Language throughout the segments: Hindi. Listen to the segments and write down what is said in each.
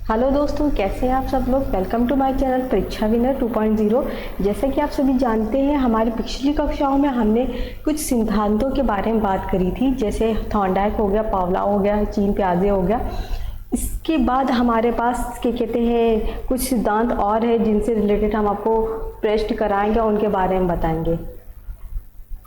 हेलो दोस्तों, कैसे हैं आप सब लोग। वेलकम टू माय चैनल परीक्षा विनर 2.0। जैसा कि आप सभी जानते हैं, हमारी पिछली कक्षाओं में हमने कुछ सिद्धांतों के बारे में बात करी थी, जैसे थॉर्नडाइक हो गया, पावलोव हो गया, जीन पियाजे हो गया। इसके बाद हमारे पास क्या कहते हैं कुछ सिद्धांत और है जिनसे रिलेटेड हम आपको प्रश्न कराएंगे और उनके बारे में बताएंगे।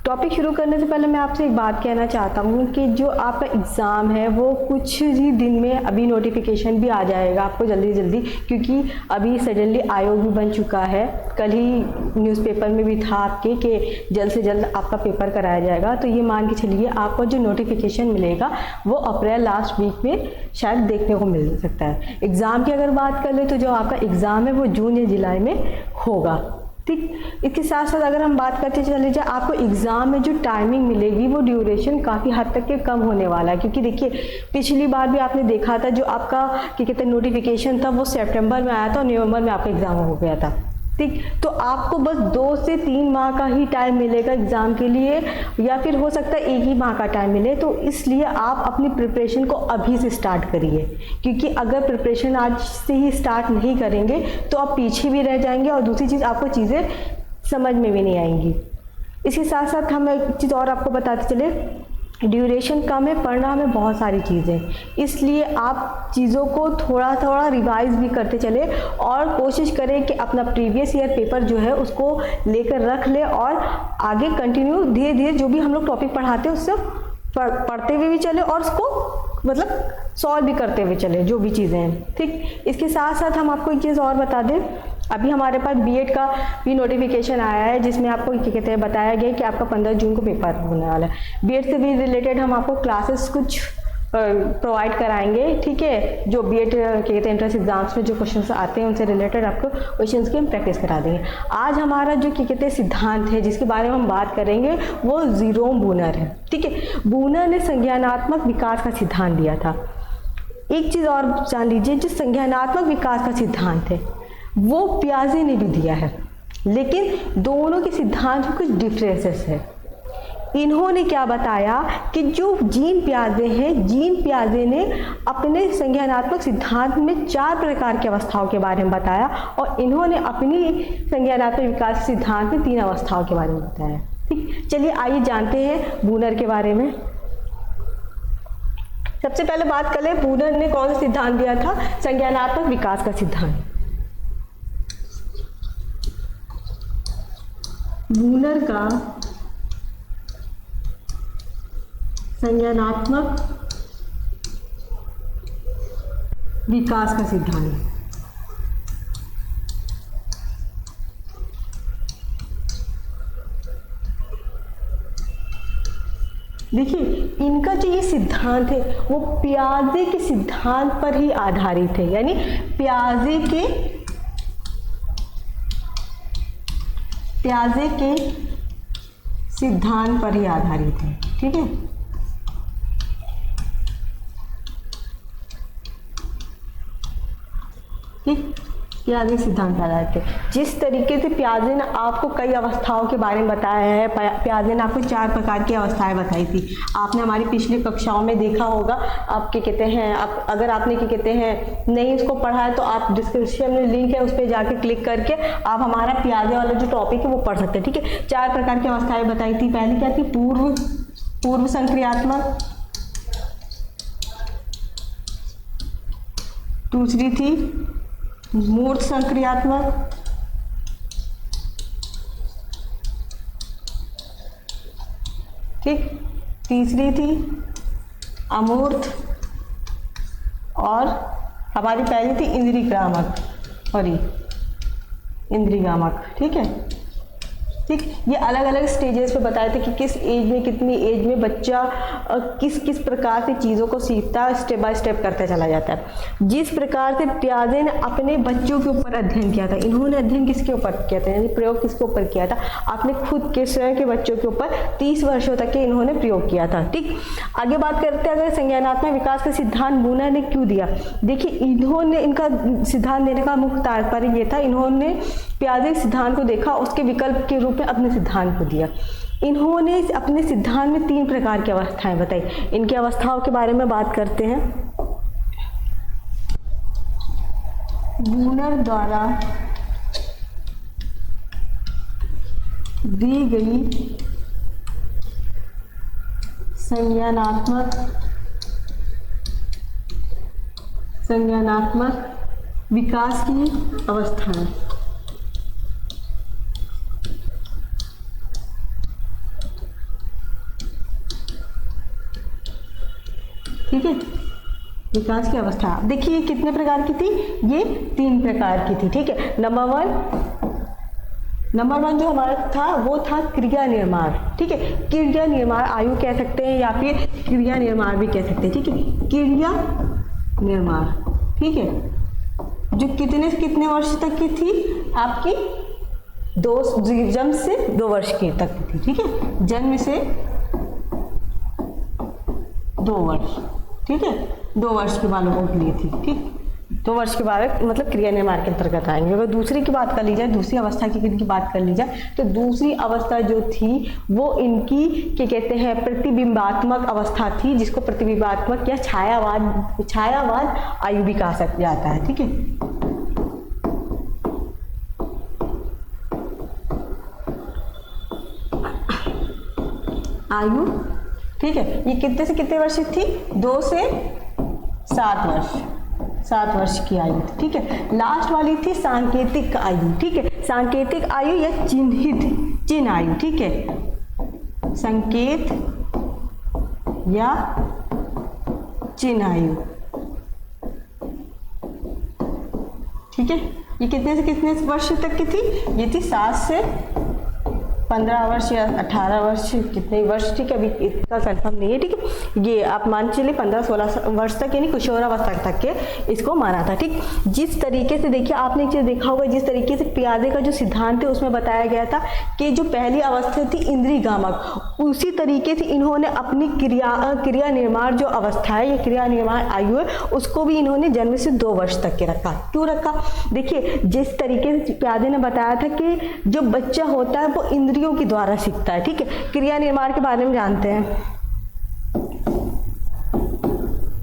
टॉपिक शुरू करने से पहले मैं आपसे एक बात कहना चाहता हूँ कि जो आपका एग्ज़ाम है वो कुछ ही दिन में अभी नोटिफिकेशन भी आ जाएगा आपको जल्दी जल्दी, क्योंकि अभी सडनली आयोग भी बन चुका है। कल ही न्यूज़पेपर में भी था आपके कि जल्द से जल्द आपका पेपर कराया जाएगा। तो ये मान के चलिए आपको जो नोटिफिकेशन मिलेगा वो अप्रैल लास्ट वीक में शायद देखने को मिल सकता है। एग्ज़ाम की अगर बात कर ले तो जो आपका एग्ज़ाम है वो जून या जुलाई में होगा, ठीक। इसके साथ साथ अगर हम बात करते चले जाए, आपको एग्ज़ाम में जो टाइमिंग मिलेगी वो ड्यूरेशन काफ़ी हद तक के कम होने वाला है, क्योंकि देखिए पिछली बार भी आपने देखा था जो आपका क्या कहते हैं नोटिफिकेशन था वो सितंबर में आया था और नवंबर में आपका एग्ज़ाम हो गया था, ठीक। तो आपको बस 2 से 3 माह का ही टाइम मिलेगा एग्ज़ाम के लिए, या फिर हो सकता है 1 ही माह का टाइम मिले। तो इसलिए आप अपनी प्रिपरेशन को अभी से स्टार्ट करिए, क्योंकि अगर प्रिपरेशन आज से ही स्टार्ट नहीं करेंगे तो आप पीछे भी रह जाएंगे और दूसरी चीज़ आपको चीज़ें समझ में भी नहीं आएंगी। इसके साथ साथ हम एक चीज़ और आपको बताते चले, ड्यूरेशन कम है, पढ़ना में बहुत सारी चीज़ें, इसलिए आप चीज़ों को थोड़ा थोड़ा रिवाइज भी करते चले और कोशिश करें कि अपना प्रीवियस ईयर पेपर जो है उसको लेकर रख ले और आगे कंटिन्यू धीरे धीरे जो भी हम लोग टॉपिक पढ़ाते हैं उससे पढ़ते हुए भी चले और उसको मतलब सॉल्व भी करते हुए चले जो भी चीज़ें हैं, ठीक। इसके साथ साथ हम आपको एक चीज़ और बता दें, अभी हमारे पास बीएड का भी नोटिफिकेशन आया है जिसमें आपको क्या कहते हैं बताया गया कि आपका 15 जून को पेपर होने वाला है। बीएड से भी रिलेटेड हम आपको क्लासेस कुछ प्रोवाइड कराएंगे, ठीक है। जो बीएड क्या कहते हैं एंट्रेंस एग्जाम्स में जो क्वेश्चंस आते हैं उनसे रिलेटेड आपको क्वेश्चंस की हम प्रैक्टिस करा देंगे। आज हमारा जो क्या कहते हैं सिद्धांत है जिसके बारे में हम बात करेंगे वो जीरोम बूनर है, ठीक है। बूनर ने संज्ञानात्मक विकास का सिद्धांत दिया था। एक चीज़ और जान लीजिए, जो संज्ञानात्मक विकास का सिद्धांत है वो पियाजे ने भी दिया है, लेकिन दोनों के सिद्धांत में कुछ डिफरेंसेस है। इन्होंने क्या बताया कि जो जीन पियाजे हैं, जीन पियाजे ने अपने संज्ञानात्मक सिद्धांत में 4 प्रकार की अवस्थाओं के बारे में बताया और इन्होंने अपनी संज्ञानात्मक विकास सिद्धांत में 3 अवस्थाओं के बारे में बताया, ठीक। चलिए आइए जानते हैं बूनर के बारे में। सबसे पहले बात कर ले बूनर ने कौन सा सिद्धांत दिया था, संज्ञानात्मक विकास का सिद्धांत। बूनर का संज्ञानात्मक विकास का सिद्धांत। देखिए इनका जो ये सिद्धांत है वो पियाजे के सिद्धांत पर ही आधारित है, यानी पियाजे के सिद्धांत पर ही आधारित है, ठीक है। ठीक, पियाजे सिद्धांत पर आधारित है। जिस तरीके से पियाजे ने आपको कई अवस्थाओं के बारे में बताया है, पियाजे ने आपको 4 प्रकार की अवस्थाएं बताई थी, आपने हमारी पिछली कक्षाओं में देखा होगा। आप क्या कहते हैं, आप अगर आपने क्या कहते हैं नहीं इसको पढ़ा है तो आप डिस्क्रिप्शन में लिंक है उस पर जाके क्लिक करके आप हमारा पियाजे वाला जो टॉपिक है वो पढ़ सकते हैं, ठीक है। 4 प्रकार की अवस्थाएं बताई थी। पहली क्या थी, पूर्व संक्रियात्मक, दूसरी थी मूर्त संक्रियात्मक, ठीक, तीसरी थी अमूर्त और हमारी पहली थी इंद्रियग्रामक, सॉरी इंद्रियग्रामक, ठीक है, ठीक। ये अलग अलग स्टेजेस पे बताए थे कि किस एज में कितनी एज में बच्चा किस किस प्रकार से चीज़ों को सीखता है, स्टेप बाय स्टेप करते चला जाता है। जिस प्रकार से पियाजे ने अपने बच्चों के ऊपर अध्ययन किया था, इन्होंने अध्ययन किसके ऊपर किया था, यानी प्रयोग किसके ऊपर किया था, अपने खुद के स्वयं के बच्चों के ऊपर 30 वर्षों तक के इन्होंने प्रयोग किया था, ठीक। आगे बात करते हैं अगर संज्ञानात्मक विकास का सिद्धांत बूनर ने क्यों दिया। देखिए इन्होंने इनका सिद्धांत देने का मुख्य तात्पर्य ये था, इन्होंने पियाजे सिद्धांत को देखा, उसके विकल्प के रूप में अपने सिद्धांत को दिया। इन्होंने अपने सिद्धांत में 3 प्रकार की अवस्थाएं बताई। इनकी अवस्थाओं के बारे में बात करते हैं। ब्रूनर द्वारा दी गई संज्ञानात्मक विकास की अवस्थाएं। ठीक है, विकास की अवस्था। अब देखिए ये कितने प्रकार की थी, ये 3 प्रकार की थी। ठीक है, नंबर वन जो हमारा था वो था क्रिया निर्माण। ठीक है, क्रिया निर्माण आयु कह सकते हैं या फिर क्रिया निर्माण भी कह सकते हैं। ठीक है, क्रिया निर्माण। ठीक है, जो कितने से कितने वर्ष तक की थी आपकी, जन्म से 2 वर्ष की तक की थी। ठीक है, जन्म से 2 वर्ष। ठीक है, 2 वर्ष के बालकों के लिए थी। ठीक, 2 वर्ष के बालक मतलब क्रिया निर्माण के अंतर्गत आएंगे। अगर दूसरी की बात कर ली जाए, दूसरी अवस्था की बात कर ली जाए, तो दूसरी अवस्था जो थी वो इनकी क्या कहते हैं, प्रतिबिंबात्मक अवस्था थी, जिसको प्रतिबिंबात्मक या छायावाद आयु भी कहा जाता है। ठीक है, आयु। ठीक है, ये कितने से कितने वर्ष थी, 2 से 7 वर्ष, 7 वर्ष की आयु थी। ठीक है, लास्ट वाली थी सांकेतिक आयु। ठीक है, सांकेतिक आयु या चिन्ह आयु। ठीक है, संकेत या चिन्ह आयु। ठीक है, ये कितने से कितने वर्ष तक की थी, ये थी 7 से 15 वर्ष या 18 वर्ष, कितने वर्ष। ठीक है, अभी इतना कंफर्म नहीं है। ठीक है, ये आप मान चलिए 15-16 वर्ष तक यानी किशोरावस्था तक के इसको माना था। ठीक, जिस तरीके से देखिए आपने एक चीज़ देखा होगा, जिस तरीके से पियाजे का जो सिद्धांत है उसमें बताया गया था कि जो पहली अवस्था थी इंद्रियगामक, उसी तरीके से इन्होंने अपनी क्रिया निर्माण जो अवस्था है, ये क्रिया निर्माण आयु है, उसको भी इन्होंने जन्म से 2 वर्ष तक के रखा। क्यों रखा, देखिए जिस तरीके से पियाजे ने बताया था कि जो बच्चा होता है वो इंद्रियों के द्वारा सीखता है। ठीक है, क्रिया निर्माण के बारे में जानते हैं,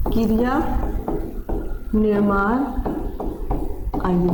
क्रिया निर्माण आयु।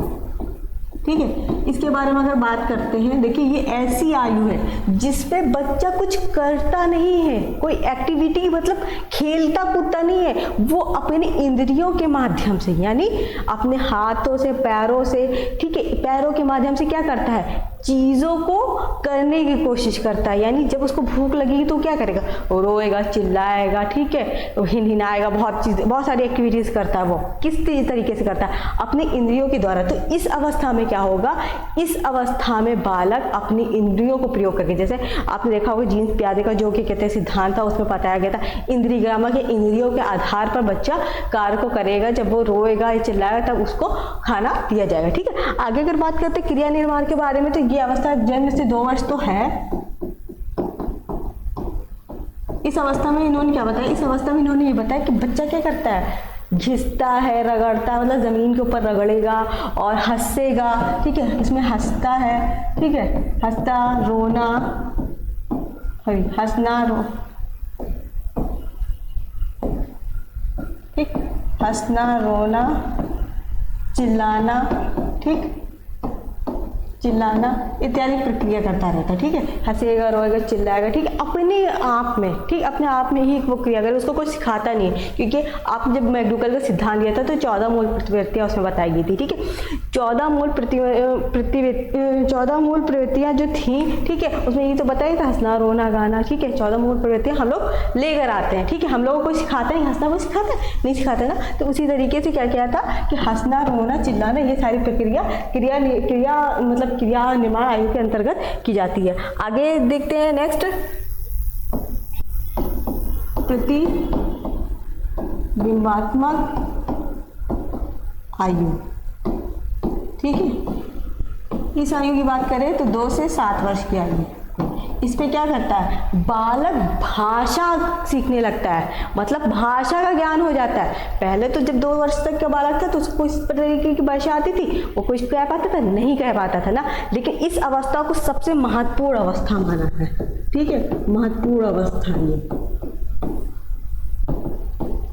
ठीक है, इसके बारे में अगर बात करते हैं, देखिए ये ऐसी आयु है जिसपे बच्चा कुछ करता नहीं है, कोई एक्टिविटी मतलब खेलता कूदता नहीं है, वो अपने इंद्रियों के माध्यम से यानी अपने हाथों से, पैरों से, ठीक है, पैरों के माध्यम से क्या करता है, चीज़ों को करने की कोशिश करता है। यानी जब उसको भूख लगेगी तो क्या करेगा, वो रोएगा, चिल्लाएगा, ठीक है, हिनहिनाएगा, बहुत सारी एक्टिविटीज़ करता है। वो किस तरीके से करता है, अपने इंद्रियों के द्वारा। तो इस अवस्था में क्या होगा, इस अवस्था में बालक अपनी इंद्रियों को प्रयोग करके, जैसे आपने देखा होगा जीन्स पियाजे का जो कि कहते हैं सिद्धांत था, उसमें बताया गया था इंद्रियगामक या इंद्रियों के आधार पर बच्चा कार्य को करेगा। जब वो रोएगा या चिल्लाएगा तब उसको खाना दिया जाएगा। ठीक है, आगे अगर बात करते हैं क्रिया निर्माण के बारे में, तो ये अवस्था जन्म से 2 वर्ष तो है। इस अवस्था में इन्होंने क्या बताया, इस अवस्था में इन्होंने ये बताया कि बच्चा क्या करता है, घिसता है, रगड़ता है, मतलब जमीन के ऊपर रगड़ेगा और हंसेगा। ठीक है, इसमें हंसता है, ठीक है, हंसता, रोना, हंसना, ठीक, हंसना, रोना, चिल्लाना, ठीक, चिल्लाना इत्यादि प्रक्रिया करता रहता है। ठीक है, हंसेगा, रोएगा, चिल्लाएगा, ठीक है, अपने आप में, ठीक, अपने आप में ही वो क्रिया करे, उसको कोई सिखाता नहीं है। क्योंकि आप जब मैकडूगल का सिद्धांत दिया था तो 14 मूल प्रवृत्तियां उसमें बताई गई थी। ठीक है, 14 मूल प्रवृत्तियां जो थी, ठीक है, उसमें ये तो बताया था हंसना, रोना, गाना। ठीक है, 14 मूल प्रवृत्तियां हम लोग लेकर आते हैं। ठीक है, हम लोगों को सिखाता नहीं, हंसना कोई सिखाता नहीं सिखाता ना। तो उसी तरीके से क्या किया था कि हंसना, रोना, चिल्लाना, ये सारी प्रक्रिया क्रिया मतलब क्रिया निर्माण आयु के अंतर्गत की जाती है। आगे देखते हैं नेक्स्ट, प्रतिबिंबात्मक आयु। ठीक है, इस आयु की बात करें तो 2 से 7 वर्ष की आयु। इस पे क्या करता है, बालक भाषा सीखने लगता है, मतलब भाषा का ज्ञान हो जाता है। पहले तो जब 2 वर्ष तक का बालक था तो उसको इस तरीके की भाषा आती थी, वो कुछ कह पाता था, नहीं कह पाता था ना। लेकिन इस अवस्था को सबसे महत्वपूर्ण अवस्था माना है। ठीक है, महत्वपूर्ण अवस्था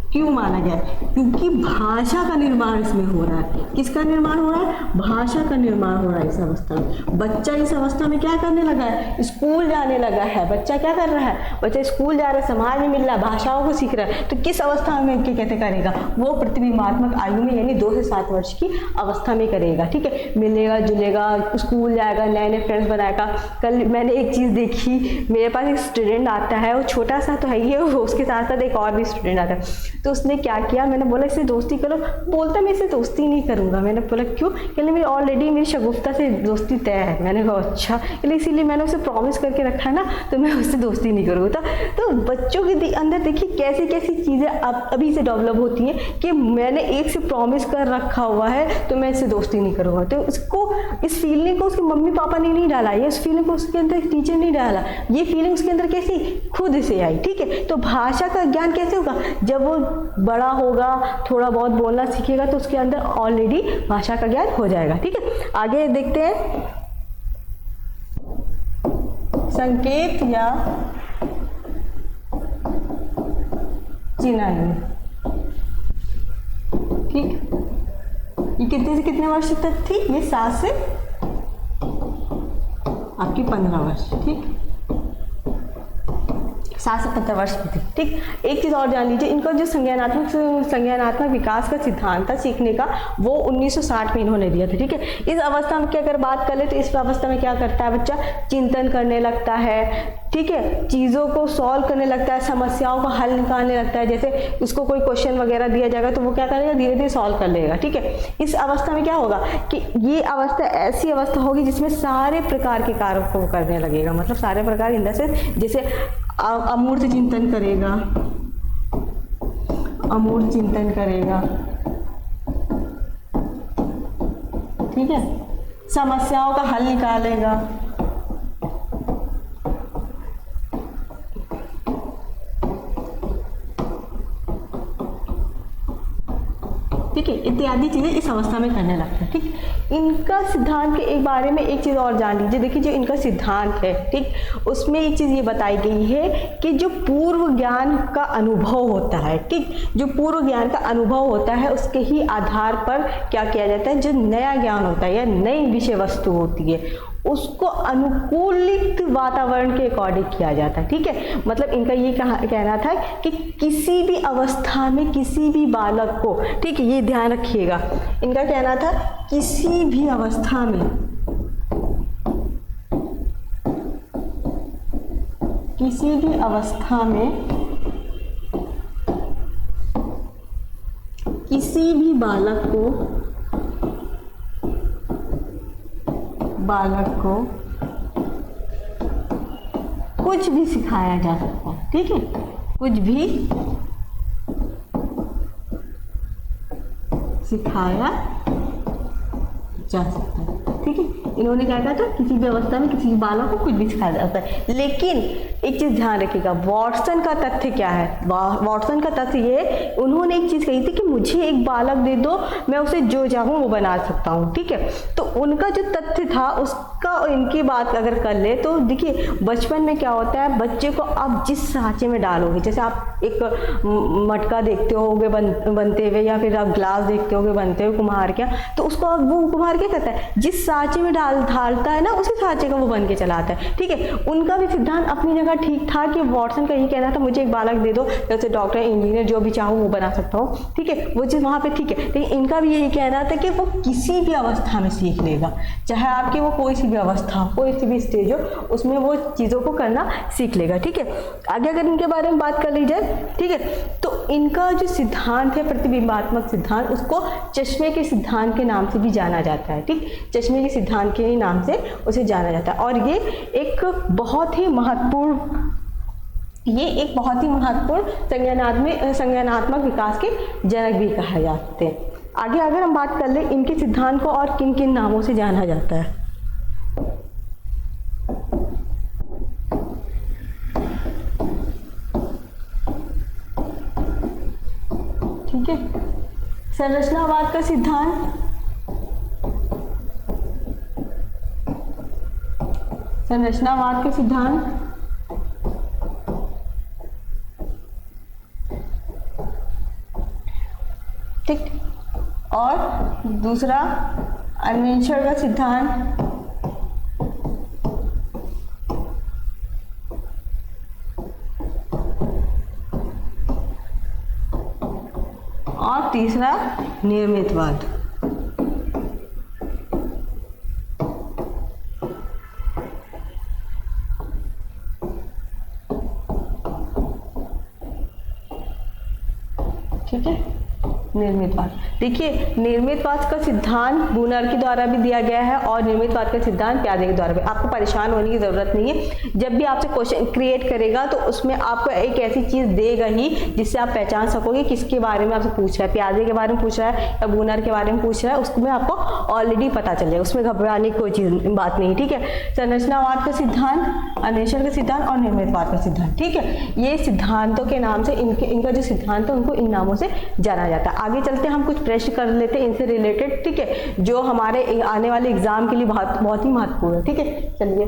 ये क्यों माना गया है? क्योंकि भाषा का निर्माण इसमें हो रहा है। किसका निर्माण हो रहा है? भाषा का निर्माण हो रहा है इस अवस्था में। बच्चा इस अवस्था में क्या करने लगा है? स्कूल जाने लगा है। बच्चा क्या कर रहा है? बच्चा स्कूल जा रहा है, समाज में मिल रहा है, भाषाओं को सीख रहा है। तो किस अवस्था में कहते करेगा? वो प्रतिबिंबात्मक आयु में, यानी 2 से 7 वर्ष की अवस्था में करेगा। ठीक है, मिलेगा जुलेगा, स्कूल जाएगा, नए नए फ्रेंड्स बनाएगा। कल मैंने एक चीज़ देखी, मेरे पास एक स्टूडेंट आता है, वो छोटा सा तो है ही है, उसके साथ साथ एक और भी स्टूडेंट आता है। तो उसने क्या किया, मैंने बोला इससे दोस्ती करो, बोलता मैं इससे दोस्ती नहीं करूँगा। मैंने बोला क्यों? कहले मेरी ऑलरेडी मेरी शगुफ्ता से दोस्ती तय है। मैंने कहा अच्छा, कहले इसीलिए मैंने उसे प्रॉमिस करके रखा है ना, तो मैं उससे दोस्ती नहीं करूँगा। तो बच्चों के अंदर देखिए कैसी कैसी चीज़ें अब अभी से डेवलप होती हैं कि मैंने एक से प्रॉमिस कर रखा हुआ है तो मैं इससे दोस्ती नहीं करूँगा। तो उसको, इस फीलिंग को उसके मम्मी पापा ने नहीं डाला, ये इस फीलिंग को उसके अंदर टीचर नहीं डाला, ये फीलिंग उसके अंदर कैसी? खुद से आई। ठीक है, तो भाषा का ज्ञान कैसे होगा? जब वो बड़ा होगा, थोड़ा बहुत बोलना सीखेगा, तो उसके अंदर ऑलरेडी भाषा का ज्ञान हो जाएगा। ठीक है, आगे देखते हैं। संकेत या चिन्हांकन। ठीक, ये कितने से कितने वर्ष तक थी? ये 7 से आपकी 15 वर्ष। ठीक, 7 से 15 वर्ष की थी। ठीक, एक चीज़ और जान लीजिए, इनका जो संज्ञानात्मक विकास का सिद्धांत था सीखने का, वो 1960 में इन्होंने दिया था। ठीक है, इस अवस्था में की अगर बात कर ले तो इस अवस्था में क्या करता है बच्चा? चिंतन करने लगता है। ठीक है, चीज़ों को सॉल्व करने लगता है, समस्याओं का हल निकालने लगता है। जैसे उसको कोई क्वेश्चन वगैरह दिया जाएगा तो वो क्या करेगा? धीरे धीरे सॉल्व कर लेगा। ठीक है, इस अवस्था में क्या होगा कि ये अवस्था ऐसी अवस्था होगी जिसमें सारे प्रकार के कार्यों को करने लगेगा। मतलब सारे प्रकार इन द सेंस, जैसे अमूर्त चिंतन करेगा, अमूर्त चिंतन करेगा। ठीक है, समस्याओं का हल निकालेगा, ठीक है, इत्यादि चीज़ें इस अवस्था में करने लगते हैं। ठीक, इनका सिद्धांत के एक बारे में एक चीज़ और जान लीजिए। देखिए जो इनका सिद्धांत है, ठीक, उसमें एक चीज़ ये बताई गई है कि जो पूर्व ज्ञान का अनुभव होता है, ठीक, जो पूर्व ज्ञान का अनुभव होता है उसके ही आधार पर क्या किया जाता है? जो नया ज्ञान होता है या नई विषय वस्तु होती है उसको अनुकूलित वातावरण के अकॉर्डिंग किया जाता है। ठीक है, मतलब इनका ये कहना था कि किसी भी अवस्था में किसी भी बालक को, ठीक है, ये ध्यान रखिएगा, इनका कहना था किसी भी अवस्था में, किसी भी अवस्था में किसी भी बालक को कुछ भी सिखाया जा सकता है। ठीक है, कुछ भी सिखाया जा सकता है। ठीक है, इन्होंने क्या कहा था? किसी भी अवस्था में किसी भी बालक को कुछ भी सिखाया जाता है। लेकिन एक चीज़ ध्यान रखिएगा, वॉटसन का तथ्य क्या है? वॉटसन का तथ्य ये, उन्होंने एक चीज़ कही थी कि मुझे एक बालक दे दो, मैं उसे जो चाहूँ वो बना सकता हूँ। ठीक है, तो उनका जो तथ्य था उसका और इनकी बात अगर कर ले तो देखिए बचपन में क्या होता है, बच्चे को आप जिस सांचे में डालोगे, जैसे आप एक मटका देखते होगे बनते हुए या फिर आप ग्लास देखते होगे बनते हुए कुम्हार क्या, तो उसको वो कुम्हार क्या करता है? जिस सांचे में ढालता है ना, उसी सांचे का वो बन के चलाता है। ठीक है, उनका भी सिद्धांत अपनी जगह ठीक था कि वॉटसन का यही कहना था मुझे एक बालक दे दो, जैसे डॉक्टर इंजीनियर जो भी चाहूँ वो बना सकता हूँ। ठीक है, वो चीज़ वहाँ पे ठीक है, लेकिन इनका भी यही कहना था कि वो किसी भी अवस्था में सीख लेगा, चाहे आपकी वो कोई सी भी अवस्था हो, कोई सी भी स्टेज हो, उसमें वो चीज़ों को करना सीख लेगा। ठीक है, आगे अगर इनके बारे में बात कर ली जाए, ठीक है, तो इनका जो सिद्धांत है प्रतिबिंबात्मक सिद्धांत, उसको चश्मे के सिद्धांत के नाम से भी जाना जाता है। ठीक, चश्मे के सिद्धांत के नाम से उसे जाना जाता है, और ये एक बहुत ही महत्वपूर्ण संज्ञानात्मक विकास के जनक भी कहा जाते हैं। आगे अगर हम बात कर ले इनके सिद्धांत को और किन किन नामों से जाना जाता है। ठीक है, संरचनावाद का सिद्धांत, संरचनावाद का सिद्धांत, ठीक। और दूसरा अन्वेषण का सिद्धांत, और तीसरा निर्मितवाद। ठीक है, निर्मितवाद। देखिए, निर्मितवाद का सिद्धांत बूनर के द्वारा भी दिया गया है और निर्मितवाद का सिद्धांत प्याजे के द्वारा भी। आपको परेशान होने की जरूरत नहीं है। जब भी आपसे क्वेश्चन क्रिएट करेगा तो उसमें आपको एक ऐसी चीज देगा ही जिससे आप पहचान सकोगे किसके बारे में आपसे पूछ रहा है, प्याजे के बारे में पूछ रहा है या बूनर के बारे में पूछ रहा है, उसमें आपको ऑलरेडी पता चल जाएगा, उसमें घबराने की कोई चीज बात नहीं। ठीक है, संरचनावाद का सिद्धांत, अन्वेषण का सिद्धांत और निर्मितवाद का सिद्धांत। ठीक है, ये सिद्धांतों के नाम से इनका जो सिद्धांत है उनको इन नामों से जाना जाता है। आगे चलते हम कुछ प्रश्न कर लेते हैं इनसे रिलेटेड। ठीक है, जो हमारे आने वाले एग्जाम के लिए बहुत ही महत्वपूर्ण है। ठीक है, चलिए।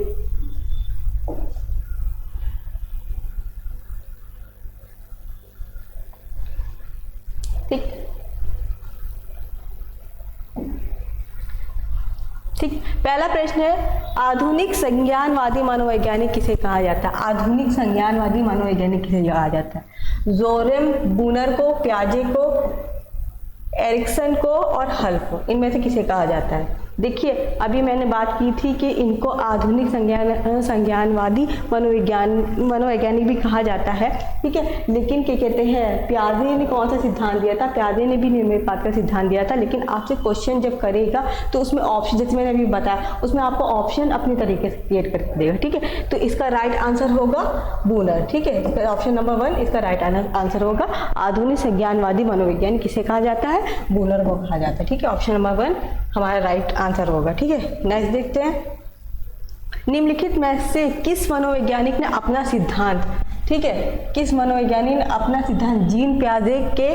ठीक, पहला प्रश्न है, आधुनिक संज्ञानवादी मनोवैज्ञानिक किसे कहा जाता है? आधुनिक संज्ञानवादी मनोवैज्ञानिक किसे कहा जाता है? जोरेम, बूनर को, प्याजे को, एरिक्सन को और हल को, इनमें से किसे कहा जाता है? देखिए, अभी मैंने बात की थी कि इनको आधुनिक संज्ञानवादी मनोवैज्ञानिक भी कहा जाता है। ठीक है, लेकिन क्या कहते हैं, प्याजे ने कौन सा सिद्धांत दिया था? प्याजे ने भी निर्मितवाद का सिद्धांत दिया था, लेकिन आपसे क्वेश्चन जब करेगा तो उसमें ऑप्शन, जैसे मैंने अभी बताया, उसमें आपको ऑप्शन अपने तरीके से क्रिएट करके देगा। ठीक है, तो इसका राइट आंसर होगा बूनर। ठीक है, ऑप्शन नंबर 1 इसका राइट आंसर होगा। आधुनिक संज्ञानवादी मनोवैज्ञानिक किसे कहा जाता है? बूनर को कहा जाता है। ठीक है, ऑप्शन नंबर 1 हमारा राइट आंसर होगा। ठीक है, नेक्स्ट देखते हैं, निम्नलिखित में से किस मनोवैज्ञानिक ने अपना सिद्धांत, ठीक है, किस मनोवैज्ञानिक ने अपना सिद्धांत जीन प्याजे के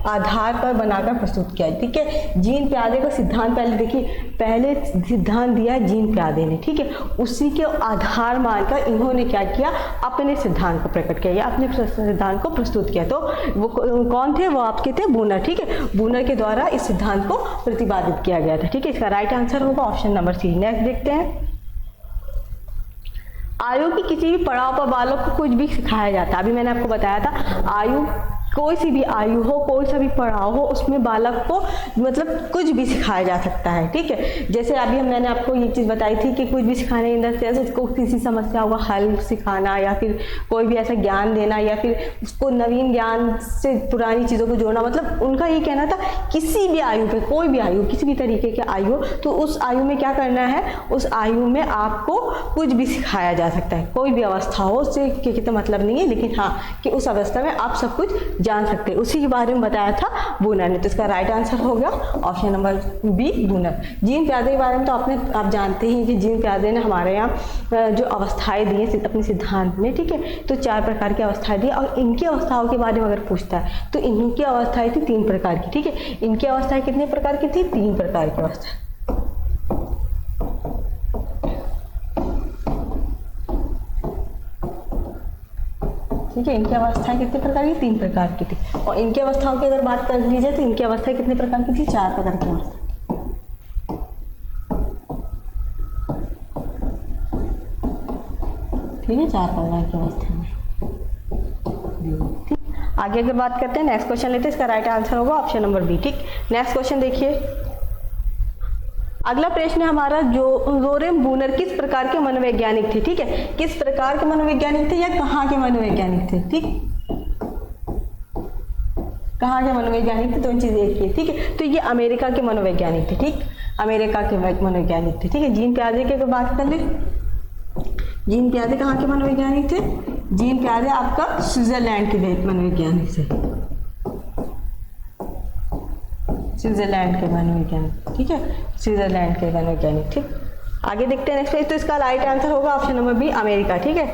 आधार पर बनाकर प्रस्तुत किया? ठीक है, जीन प्याजे का सिद्धांत पहले देखिए, पहले सिद्धांत दिया है जीन प्याजे ने। ठीक है, उसी के आधार मानकर इन्होंने क्या किया? अपने सिद्धांत को प्रकट किया या अपने सिद्धांत को प्रस्तुत किया। तो वो कौन थे? वो आपके थे बूनर। ठीक है, बूनर के द्वारा इस सिद्धांत को प्रतिपादित किया गया था। ठीक है, इसका राइट आंसर होगा ऑप्शन नंबर सी। नेक्स्ट देखते हैं, आयु की किसी भी पड़ाव पर बालक को कुछ भी सिखाया जाता है। अभी मैंने आपको बताया था, आयु कोई सी भी आयु हो, कोई सा भी पड़ाव हो, उसमें बालक को मतलब कुछ भी सिखाया जा सकता है। ठीक है, जैसे अभी मैंने आपको ये चीज़ बताई थी कि कुछ भी सिखाने इन द सेंस उसको किसी समस्या का हल सिखाना या फिर कोई भी ऐसा ज्ञान देना या फिर उसको नवीन ज्ञान से पुरानी चीज़ों को जोड़ना। मतलब उनका ये कहना था किसी भी आयु पे, कोई भी आयु, किसी भी तरीके की आयु हो, तो उस आयु में क्या करना है? उस आयु में आपको कुछ भी सिखाया जा सकता है, कोई भी अवस्था हो, उससे कितना मतलब नहीं है, लेकिन हाँ कि उस अवस्था में आप सब कुछ जान सकते हैं। उसी के बारे में बताया था बूनर ने। तो इसका राइट आंसर हो गया ऑप्शन नंबर बी, बूनर। जीन प्याजे के बारे में तो आप जानते हैं कि जीन प्याजे ने हमारे यहाँ जो अवस्थाएं दी हैं अपने सिद्धांत में। ठीक है, तो 4 प्रकार की अवस्थाएं दी और इनकी अवस्थाओं के बारे में अगर पूछता है तो इनकी अवस्थाएं थी 3 प्रकार की। ठीक है, इनकी अवस्थाएं कितने प्रकार की थी? 3 प्रकार की अवस्थाएं। ठीक है, इनकी अवस्थाएं कितने प्रकार की? 3 प्रकार की थी। और इनकी अवस्थाओं की अगर बात कर ली जाए तो इनकी अवस्थाएं कितने प्रकार की थी? 4 प्रकार की अवस्था। ठीक है, 4 प्रकार की अवस्था में। ठीक, आगे अगर बात करते हैं, नेक्स्ट क्वेश्चन लेते हैं, इसका राइट आंसर होगा ऑप्शन नंबर बी। ठीक, नेक्स्ट क्वेश्चन देखिए, अगला प्रश्न है हमारा, जो जोरेम बूनर किस प्रकार के मनोवैज्ञानिक थे? ठीक है, किस प्रकार के मनोवैज्ञानिक थे या कहाँ के मनोवैज्ञानिक थे? ठीक, कहाँ के मनोवैज्ञानिक थे? 2 चीजें एक ही। ठीक है, तो ये अमेरिका के मनोवैज्ञानिक थे। ठीक, अमेरिका के मनोवैज्ञानिक थे। ठीक है, जीन प्याजे की अगर बात कर ले, जीन प्याजे कहाँ के मनोवैज्ञानिक थे? जीन प्याजे आपका स्विट्जरलैंड के मनोवैज्ञानिक थे, स्विट्जरलैंड के मनोवैज्ञानिक। ठीक है, स्विट्जरलैंड के मनोवैज्ञानिक। ठीक, आगे देखते हैं नेक्स्ट पेज। तो इसका राइट आंसर होगा ऑप्शन नंबर बी, अमेरिका। ठीक है,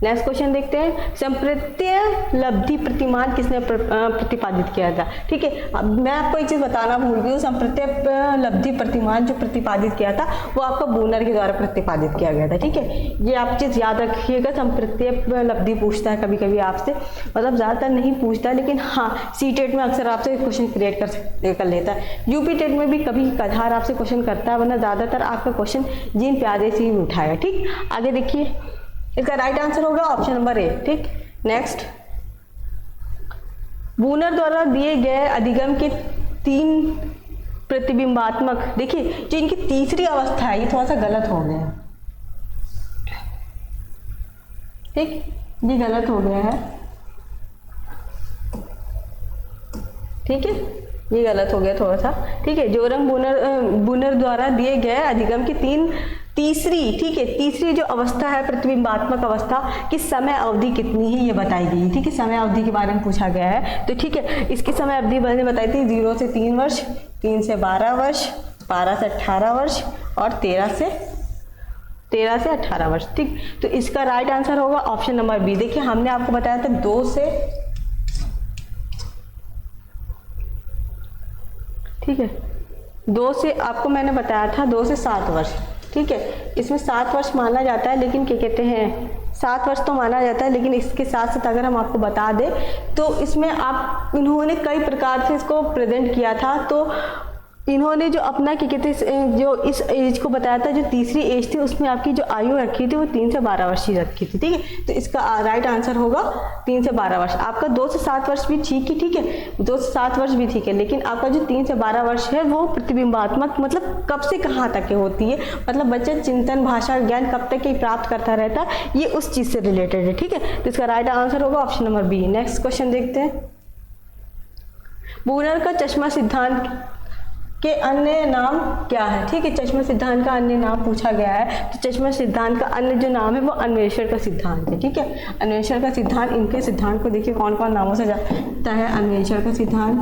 नेक्स्ट क्वेश्चन देखते हैं, संप्रत्यय लब्धि प्रतिमान किसने प्रतिपादित किया था। ठीक है, अब मैं आपको एक चीज बताना भूल गई हूँ, संप्रत्यय लब्धि प्रतिमान जो प्रतिपादित किया था वो आपका बूनर के द्वारा प्रतिपादित किया गया था। ठीक है, ये आप चीज याद रखिएगा, संप्रत्यय लब्धि पूछता है कभी कभी आपसे, मतलब ज्यादातर नहीं पूछता, लेकिन हाँ सीटेट में अक्सर आपसे क्वेश्चन क्रिएट कर लेता है। यूपी टेट में भी कभी कधार आपसे क्वेश्चन करता है, वरना ज्यादातर आपका क्वेश्चन जीन प्यादे से ही उठाएगा। ठीक, आगे देखिए, इसका राइट आंसर होगा ऑप्शन नंबर ए। ठीक, नेक्स्ट, बूनर द्वारा दिए गए अधिगम के 3 प्रतिबिंबात्मक, देखिए जो इनकी तीसरी अवस्था है ये थोड़ा सा गलत हो गया है। ठीक, ये गलत हो गया है। ठीक है, ये गलत हो गया थोड़ा सा। ठीक है, जोरंग बूनर द्वारा दिए गए अधिगम की तीसरी, ठीक है, तीसरी जो अवस्था है प्रतिबिंबात्मक अवस्था की समय अवधि कितनी है ये बताई गई। ठीक है, समय अवधि के बारे में पूछा गया है, तो ठीक है इसकी समय अवधि मैंने बताई थी 0 से 3 वर्ष, 3 से 12 वर्ष, 12 से 18 वर्ष और 13 से 18 वर्ष। ठीक, तो इसका राइट आंसर होगा ऑप्शन नंबर बी। देखिए हमने आपको बताया था 2 से, ठीक है 2 से आपको मैंने बताया था 2 से 7 वर्ष। ठीक है, इसमें 7 वर्ष माना जाता है, लेकिन क्या कहते हैं 7 वर्ष तो माना जाता है, लेकिन इसके साथ साथ अगर हम आपको बता दें तो इसमें इन्होंने कई प्रकार से इसको प्रेजेंट किया था। तो इन्होंने जो अपना क्या कहते हैं जो इस एज को बताया था, जो तीसरी एज थी उसमें आपकी जो आयु रखी थी वो 3 से 12 वर्ष ही रखी थी। ठीक है, तो इसका राइट आंसर होगा 3 से 12 वर्ष। आपका 2 से 7 वर्ष भी ठीक है, ठीक है 2 से 7 वर्ष भी ठीक है, लेकिन आपका जो 3 से 12 वर्ष है वो प्रतिबिंबात्मक, मतलब कब से कहाँ तक के होती है, मतलब बच्चा चिंतन भाषा ज्ञान कब तक के प्राप्त करता रहता है, ये उस चीज से रिलेटेड है। ठीक है, तो इसका राइट आंसर होगा option number B. Next question देखते हैं, बूनर का चश्मा सिद्धांत के अन्य नाम क्या है। ठीक है, चश्मा सिद्धांत का अन्य नाम पूछा गया है, तो चश्मा सिद्धांत का अन्य जो नाम है वो अन्वेषण का सिद्धांत है। ठीक है, अन्वेषण का सिद्धांत, इनके सिद्धांत को देखिए कौन कौन नामों से जाता है। अन्वेषण का सिद्धांत,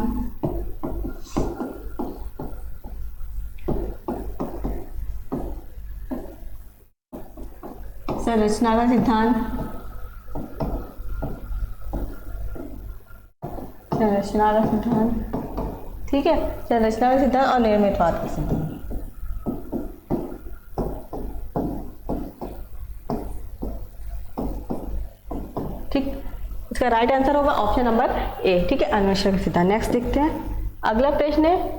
संरचना का सिद्धांत, संरचना का सिद्धांत, ठीक है संरचना का सिद्धांत और निर्मितवाद का सिद्धांत। ठीक, इसका राइट आंसर होगा ऑप्शन नंबर ए। ठीक है, अन्वेषण का सिद्धांत। नेक्स्ट देखते हैं, अगला प्रश्न है,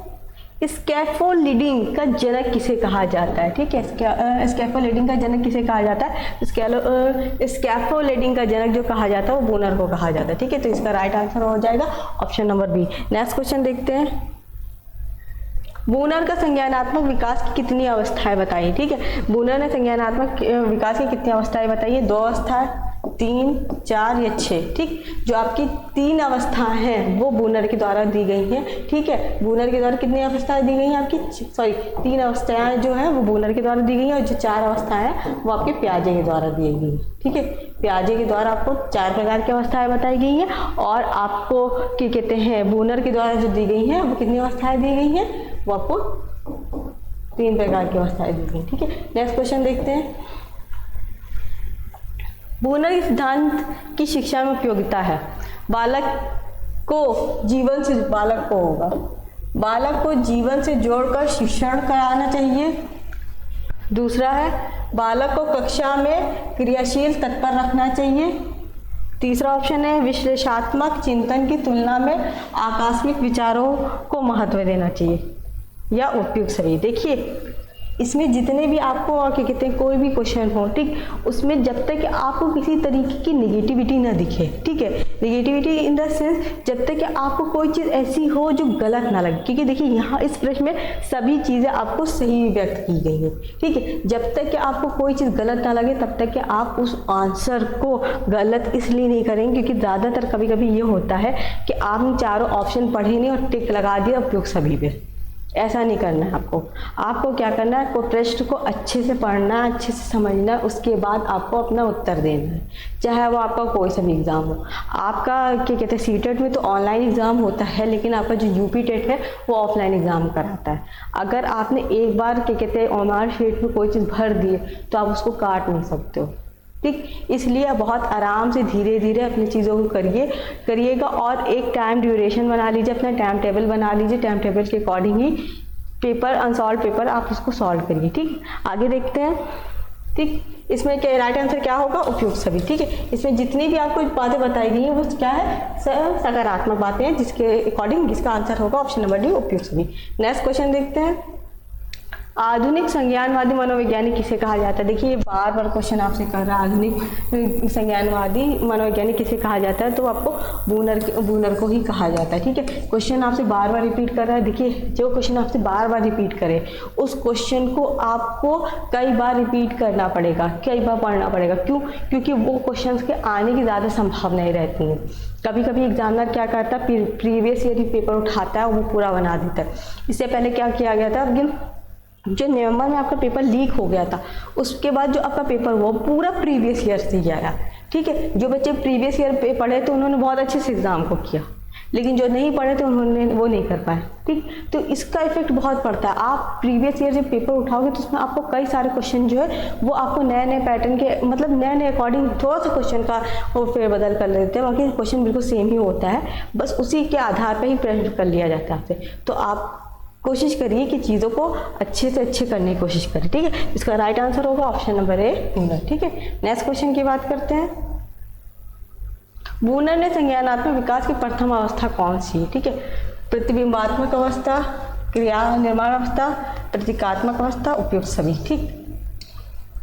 स्कैफोल्डिंग का जनक किसे कहा जाता है। ठीक है, स्कैफोल्डिंग का जनक किसे कहा जाता है। स्कैफोल्डिंग का जनक जो कहा जाता है वो बूनर को कहा जाता है। ठीक है, तो इसका राइट आंसर हो जाएगा option number B. Next question देखते हैं, बूनर का संज्ञानात्मक विकास की कितनी अवस्थाएं बताइए। ठीक है, बूनर ने संज्ञानात्मक विकास की कितनी अवस्थाएं बताइए। 2 अवस्थाएं, 3, 4 या 6। ठीक, जो आपकी 3 अवस्थाएं हैं वो बूनर के द्वारा दी गई हैं। ठीक है, बूनर के द्वारा कितनी अवस्थाएं दी गई हैं आपकी, 3 अवस्थाएं जो है वो बूनर के द्वारा दी गई हैं, और जो 4 अवस्थाएं हैं वो आपके प्याजे के द्वारा दी गई हैं। ठीक है, प्याजे के द्वारा आपको 4 प्रकार की अवस्थाएं बताई गई हैं, और आपको क्या कहते हैं बूनर के द्वारा जो दी गई हैं वो कितनी अवस्थाएं दी गई हैं, वो आपको 3 प्रकार की अवस्थाएं दी गई। ठीक है, नेक्स्ट क्वेश्चन देखते हैं, बूनर के सिद्धांत की शिक्षा में उपयोगिता है। बालक को जीवन से, बालक को जीवन से जोड़कर शिक्षण कराना चाहिए। दूसरा है, बालक को कक्षा में क्रियाशील तत्पर रखना चाहिए। तीसरा ऑप्शन है, विश्लेषणात्मक चिंतन की तुलना में आकस्मिक विचारों को महत्व देना चाहिए, या उपयुक्त सभी। देखिए इसमें जितने भी आपको क्या कहते हैं कोई भी क्वेश्चन हो, ठीक, उसमें जब तक आपको किसी तरीके की निगेटिविटी ना दिखे, ठीक है, निगेटिविटी इन द सेंस जब तक कि आपको कोई चीज़ ऐसी हो जो गलत ना लगे, क्योंकि देखिए यहाँ इस प्रश्न में सभी चीज़ें आपको सही व्यक्त की गई हैं। ठीक है, जब तक कि आपको कोई चीज़ गलत ना लगे तब तक कि आप उस आंसर को गलत इसलिए नहीं करेंगे, क्योंकि ज़्यादातर कभी कभी ये होता है कि आपने चारों ऑप्शन पढ़े नहीं और टिक लगा दिया उपयुक्त सभी पे। ऐसा नहीं करना है आपको क्या करना है, को प्रश्न को अच्छे से पढ़ना, अच्छे से समझना, उसके बाद आपको अपना उत्तर देना है, चाहे वो आपका कोई सा भी एग्ज़ाम हो। आपका क्या कहते हैं सीटेट में तो ऑनलाइन एग्ज़ाम होता है, लेकिन आपका जो यूपी टेट है वो ऑफलाइन एग्ज़ाम कराता है। अगर आपने एक बार क्या कहते हैं ओएमआर शीट में कोई चीज़ भर दी तो आप उसको काट नहीं सकते हो। ठीक, इसलिए बहुत आराम से धीरे धीरे अपनी चीज़ों को करिएगा और एक टाइम ड्यूरेशन बना लीजिए, अपना टाइम टेबल बना लीजिए, टाइम टेबल के अकॉर्डिंग ही पेपर अनसॉल्व पेपर आप उसको सॉल्व करिए। ठीक, आगे देखते हैं। ठीक, इसमें क्या राइट आंसर क्या होगा, उपयुक्त सभी। ठीक है, इसमें जितनी भी आपको बातें बताई गई हैं वो क्या है, सकारात्मक बातें हैं, जिसके अकॉर्डिंग इसका आंसर होगा ऑप्शन नंबर डी, उपयुक्त सभी। नेक्स्ट क्वेश्चन देखते हैं, आधुनिक संज्ञानवादी मनोवैज्ञानिक किसे कहा जाता है। देखिए बार बार क्वेश्चन आपसे कर रहा है, आधुनिक संज्ञानवादी मनोवैज्ञानिक किसे कहा जाता है, तो आपको बूनर को ही कहा जाता है। ठीक है, क्वेश्चन आपसे बार बार रिपीट कर रहा है। देखिए जो क्वेश्चन आपसे बार बार रिपीट करे उस क्वेश्चन को आपको कई बार रिपीट करना पड़ेगा, कई बार पढ़ना पड़ेगा। क्यों? क्योंकि वो क्वेश्चन के आने की ज़्यादा संभावनाएं रहती हैं। कभी कभी एग्जामिनर क्या करता है, प्रीवियस ईयर पेपर उठाता है और वो पूरा बना देता है। इससे पहले क्या किया गया था, लेकिन जो नवंबर में आपका पेपर लीक हो गया था उसके बाद जो आपका पेपर हुआ पूरा प्रीवियस ईयर से ही आया। ठीक है, जो बच्चे प्रीवियस ईयर पे पढ़े तो उन्होंने बहुत अच्छे से एग्ज़ाम को किया, लेकिन जो नहीं पढ़े तो उन्होंने वो नहीं कर पाए। ठीक, तो इसका इफेक्ट बहुत पड़ता है। आप प्रीवियस ईयर जब पेपर उठाओगे तो उसमें आपको कई सारे क्वेश्चन जो है वो आपको नए नए पैटर्न के, मतलब नए नए अकॉर्डिंग थोड़ा सा क्वेश्चन का वो फेरबदल कर लेते हैं, बाकी क्वेश्चन बिल्कुल सेम ही होता है, बस उसी के आधार पर ही प्रश्न कर लिया जाता है आपसे। तो आप कोशिश करिए कि चीज़ों को अच्छे से अच्छे करने की कोशिश करें। ठीक है, इसका राइट आंसर होगा ऑप्शन नंबर ए, बूनर। ठीक है, नेक्स्ट क्वेश्चन की बात करते हैं। बूनर ने संज्ञानात्मक विकास की प्रथम अवस्था कौन सी है। ठीक है, प्रतिबिंबात्मक अवस्था, क्रिया निर्माण अवस्था, प्रतीकात्मक अवस्था, उपयुक्त सभी। ठीक,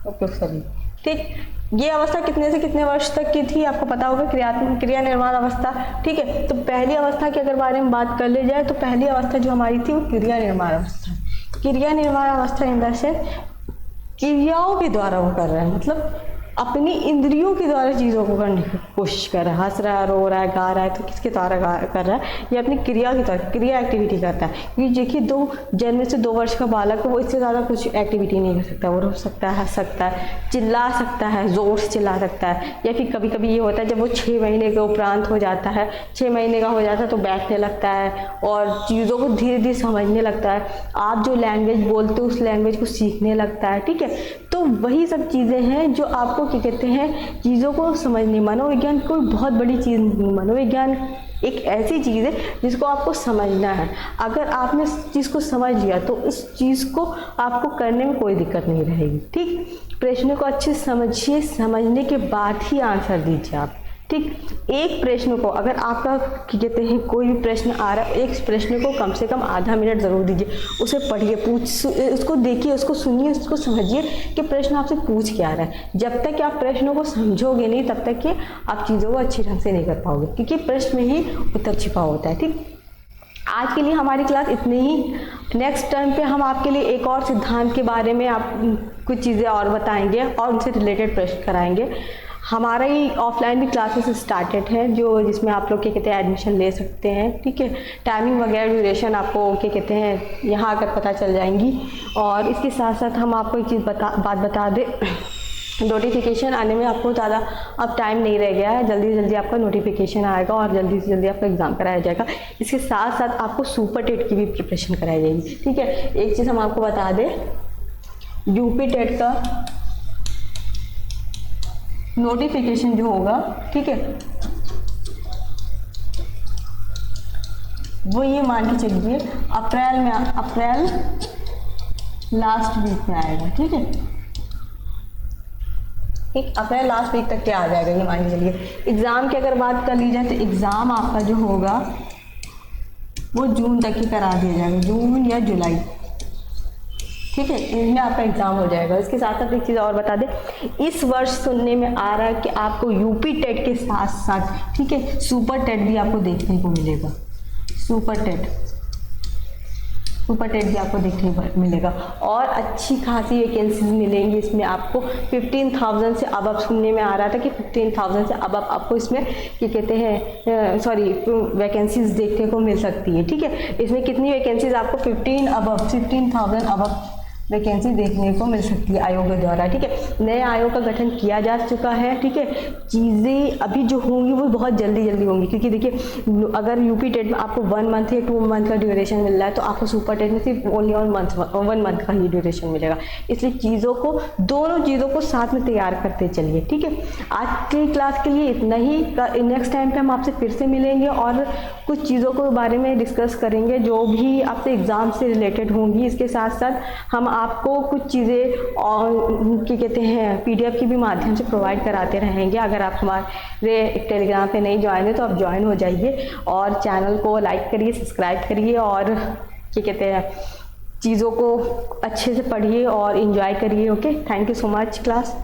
उपयुक्त सभी। ठीक, ये अवस्था कितने से कितने वर्ष तक की थी आपको पता होगा, क्रिया निर्माण अवस्था। ठीक है, तो पहली अवस्था की अगर बारे में बात कर ली जाए तो पहली अवस्था जो हमारी थी वो क्रिया निर्माण अवस्था। क्रिया निर्माण अवस्था इंदर से क्रियाओं के द्वारा वो कर रहा है, मतलब अपनी इंद्रियों के द्वारा चीज़ों को करने की कोशिश कर रहा है। हंस रहा है, रो रहा है, गा रहा है, तो किसके द्वारा कर रहा है, ये अपनी क्रिया के द्वारा क्रिया एक्टिविटी करता है। क्योंकि देखिए जन्म से 2 वर्ष का बालक है, वो इससे ज़्यादा कुछ एक्टिविटी नहीं कर सकता। वो रो सकता है, हंस सकता है, चिल्ला सकता है, ज़ोर से चिल्ला सकता है, या फिर कभी कभी ये होता है जब वो 6 महीने के उपरांत हो जाता है, 6 महीने का हो जाता है तो बैठने लगता है और चीज़ों को धीरे धीरे समझने लगता है। आप जो लैंग्वेज बोलते हो उस लैंग्वेज को सीखने लगता है। ठीक है, तो वही सब चीज़ें हैं जो आपको क्या कहते हैं, चीज़ों को समझने। मनोविज्ञान कोई बहुत बड़ी चीज़ नहीं, मनोविज्ञान एक ऐसी चीज़ है जिसको आपको समझना है। अगर आपने इस चीज़ को समझ लिया तो इस चीज़ को आपको करने में कोई दिक्कत नहीं रहेगी। ठीक, प्रश्न को अच्छे से समझिए, समझने के बाद ही आंसर दीजिए आप। ठीक, एक प्रश्न को अगर आपका क्या कहते हैं कोई भी प्रश्न आ रहा है, एक प्रश्न को कम से कम आधा मिनट ज़रूर दीजिए, उसे पढ़िए, उसको देखिए, उसको सुनिए, उसको समझिए कि प्रश्न आपसे पूछ क्या रहा है। जब तक कि आप प्रश्नों को समझोगे नहीं तब तक कि आप चीज़ों को अच्छी ढंग से नहीं कर पाओगे, क्योंकि प्रश्न में ही उत्तर छिपा होता है। ठीक, आज के लिए हमारी क्लास इतनी ही। नेक्स्ट टर्म पे हम आपके लिए एक और सिद्धांत के बारे में आप कुछ चीज़ें और बताएंगे और उनसे रिलेटेड प्रश्न कराएंगे। हमारा ही ऑफलाइन भी क्लासेस स्टार्टेड है जिसमें आप लोग क्या कहते हैं एडमिशन ले सकते हैं। ठीक है, टाइमिंग वगैरह ड्यूरेशन आपको क्या कहते हैं यहाँ आकर पता चल जाएंगी। और इसके साथ साथ हम आपको एक चीज़ बात बता दें, नोटिफिकेशन आने में आपको ज़्यादा अब टाइम नहीं रह गया है, जल्दी से जल्दी आपका नोटिफिकेशन आएगा और जल्दी से जल्दी आपका एग्ज़ाम कराया जाएगा। इसके साथ साथ आपको सुपर टेट की भी प्रिपरेशन कराई जाएगी। ठीक है, एक चीज़ हम आपको बता दें, यूपी टेट का नोटिफिकेशन जो होगा, ठीक है, वो ये मान के चलिए अप्रैल लास्ट वीक में आएगा। ठीक है, ठीक, अप्रैल लास्ट वीक तक क्या आ जाएगा ये मान के चलिए। एग्ज़ाम की अगर बात कर ली जाए तो एग्ज़ाम आपका जो होगा वो जून तक ही करा दिया जाएगा, जून या जुलाई। ठीक है, इनमें आपका एग्ज़ाम हो जाएगा। इसके साथ साथ एक चीज़ और बता दें, इस वर्ष सुनने में आ रहा है कि आपको यूपी टेट के साथ साथ ठीक है सुपर टेट भी आपको देखने को मिलेगा। सुपर टेट भी आपको देखने को मिलेगा और अच्छी खासी वैकेंसीज मिलेंगी इसमें आपको। 15,000 से अब सुनने में आ रहा था कि 15,000 से अब आपको इसमें क्या कहते हैं वैकेंसीज देखने को मिल सकती है। ठीक है, इसमें कितनी वैकेंसीज आपको 15,000 अब वैकेंसी देखने को मिल सकती है आयोग द्वारा। ठीक है, नए आयोग का गठन किया जा चुका है। ठीक है, चीज़ें अभी जो होंगी वो बहुत जल्दी जल्दी होंगी, क्योंकि देखिए अगर यूपी टेट में आपको 1 मंथ या 2 मंथ का ड्यूरेशन मिल रहा है तो आपको सुपर टेट में सिर्फ ओनली 1 मंथ का ही ड्यूरेशन मिलेगा। इसलिए चीज़ों को, दोनों चीज़ों को साथ में तैयार करते चलिए। ठीक है, आज की क्लास के लिए इतना ही। नेक्स्ट टाइम पे हम आपसे फिर से मिलेंगे और कुछ चीज़ों के बारे में डिस्कस करेंगे जो भी आपसे एग्ज़ाम से रिलेटेड होंगी। इसके साथ साथ हम आपको कुछ चीज़ें और क्या कहते हैं PDF के भी माध्यम से प्रोवाइड कराते रहेंगे। अगर आप हमारे टेलीग्राम पे नहीं ज्वाइन है तो आप ज्वाइन हो जाइए और चैनल को लाइक करिए, सब्सक्राइब करिए और क्या कहते हैं चीज़ों को अच्छे से पढ़िए और इन्जॉय करिए। Okay, thank you so much class.